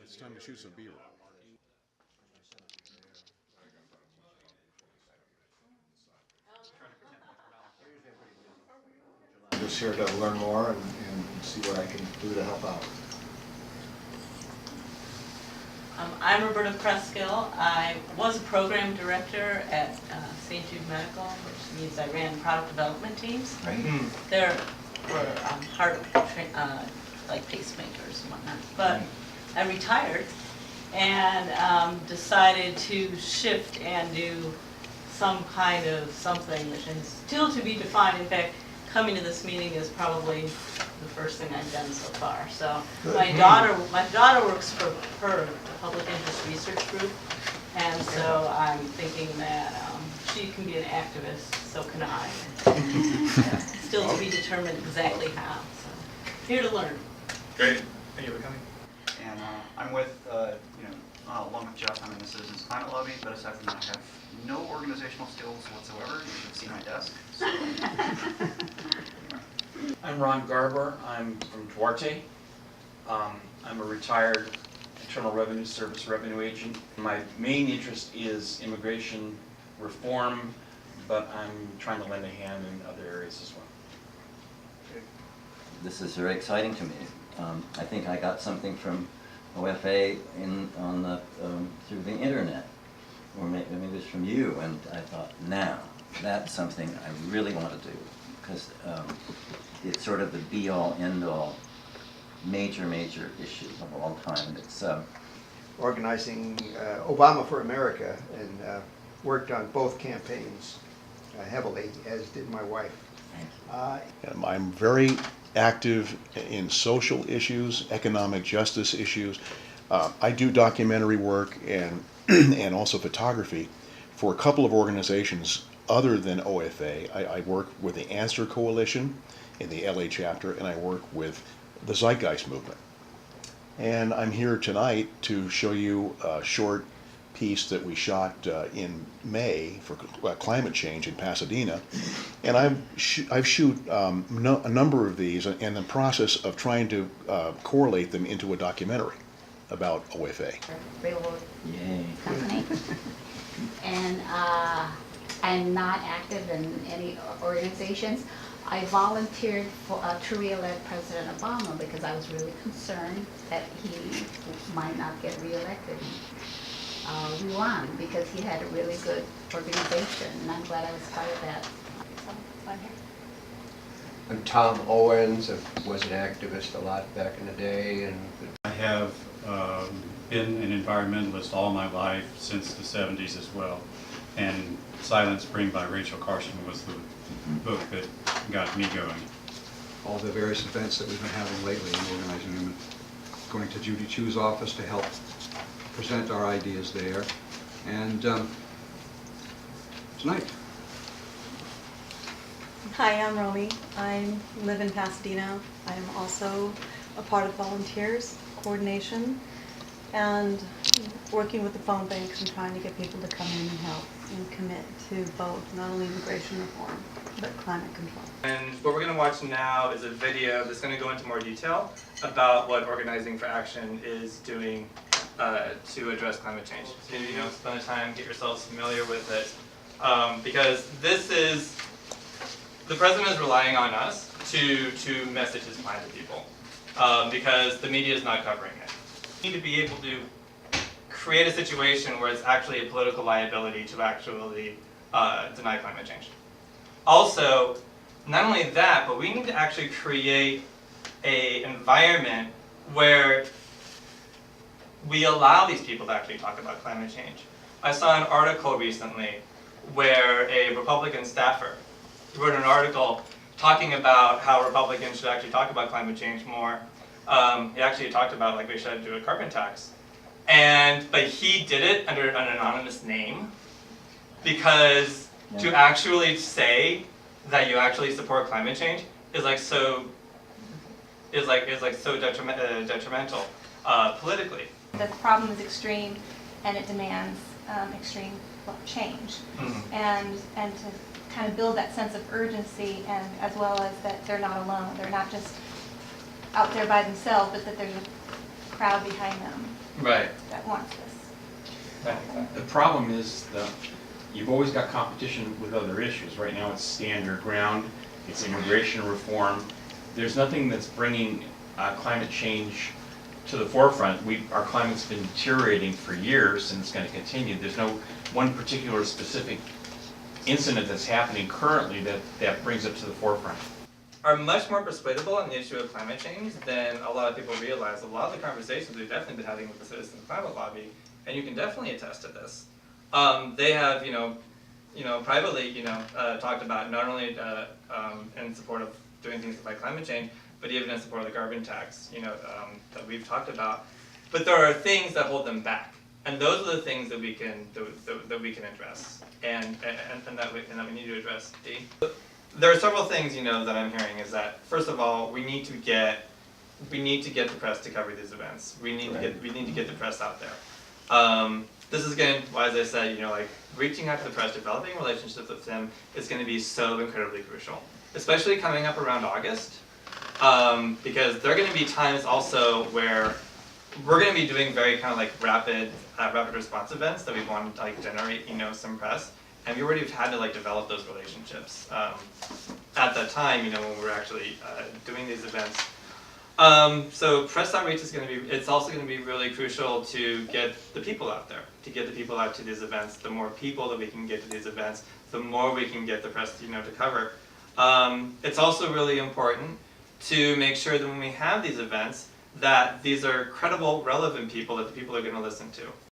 It's time to shoot some B-roll. I'm just here to learn more and see what I can do to help out. I'm Roberta Preskill. I was a program director at St. Jude Medical, which means I ran product development teams. Right. They're for heart, like pacemakers and whatnot. But I retired and decided to shift and do some kind of something that is still to be defined. In fact, coming to this meeting is probably the first thing I've done so far. So my daughter works for her public interest research group, and so I'm thinking that she can be an activist, so can I. Still to be determined exactly how. So here to learn. Great. Thank you for coming. And I'm with, along with Jeff, I'm in the Citizens Climate Lobby, but aside from that, I have no organizational skills whatsoever. You should see my desk. So. I'm Ron Garber. I'm from Duarte. I'm a retired Internal Revenue Service revenue agent. My main interest is immigration reform, but I'm trying to lend a hand in other areas as well. This is very exciting to me. I think I got something from OFA through the internet, or maybe it was from you, and I thought, now, that's something I really want to do, because it's sort of the be-all, end-all, major issue of all time. It's Organizing Obama for America, and worked on both campaigns heavily, as did my wife. I'm very active in social issues, economic justice issues. I do documentary work and also photography for a couple of organizations other than OFA. I work with the Answer Coalition in the LA chapter, and I work with the Zeitgeist Movement. And I'm here tonight to show you a short piece that we shot in May for climate change in Pasadena. And I've shoot a number of these in the process of trying to correlate them into a documentary about OFA. Railroad yay. company. And I'm not active in any organizations. I volunteered to re-elect President Obama because I was really concerned that he might not get re-elected. We won because he had a really good organization, and I'm glad I was part of that. So, I'm here. I'm Tom Owens. I was an activist a lot back in the day. And I have been an environmentalist all my life since the 70s as well. And Silent Spring by Rachel Carson was the book that got me going. All the various events that we've been having lately and organizing them, going to Judy Chu's office to help present our ideas there. And tonight. Hi, I'm Romy. I live in Pasadena. I'm also a part of volunteers coordination and working with the phone banks and trying to get people to come in and help and commit to both, not only immigration reform, but climate control. And what we're going to watch now is a video that's going to go into more detail about what Organizing for Action is doing to address climate change. So, spend the time, get yourselves familiar with it, because this is, the president is relying on us to message his plan to people, because the media is not covering it. We need to be able to create a situation where it's actually a political liability to actually deny climate change. Also, not only that, but we need to actually create an environment where we allow these people to actually talk about climate change. I saw an article recently where a Republican staffer wrote an article talking about how Republicans should actually talk about climate change more. He actually talked about like we should do a carbon tax. But he did it under an anonymous name because to actually say that you actually support climate change is like so detrimental politically. The problem is extreme, and it demands extreme change, and to kind of build that sense of urgency, and as well as that they're not alone. They're not just out there by themselves, but that there's a crowd behind them. Right. that wants this. Right. The problem is you've always got competition with other issues. Right now it's standard ground, it's immigration reform. There's nothing that's bringing climate change to the forefront. Our climate's been deteriorating for years and it's going to continue. There's no one particular specific incident that's happening currently that brings it to the forefront. Are much more persuadable on the issue of climate change than a lot of people realize. A lot of the conversations we've definitely been having with the Citizen Climate Lobby, and you can definitely attest to this. They have, privately, talked about not only in support of doing things like climate change, but even in support of the carbon tax, that we've talked about. But there are things that hold them back, and those are the things that we can address, and that we need to address. There are several things that I'm hearing is that first of all we need to get the press to cover these events. We need to get the press out there. This is going to, as I said, like reaching out to the press, developing relationships with them is going to be so incredibly crucial, especially coming up around August, because there are going to be times also where we're going to be doing very kind of like rapid response events that we want to like generate some press. And we already have had to like develop those relationships at that time, when we're actually doing these events. So press outreach is it's also going to be really crucial to get the people out there, to get the people out to these events. The more people that we can get to these events, the more we can get the press, to cover. It's also really important to make sure that when we have these events, that these are credible, relevant people that the people are going to listen to.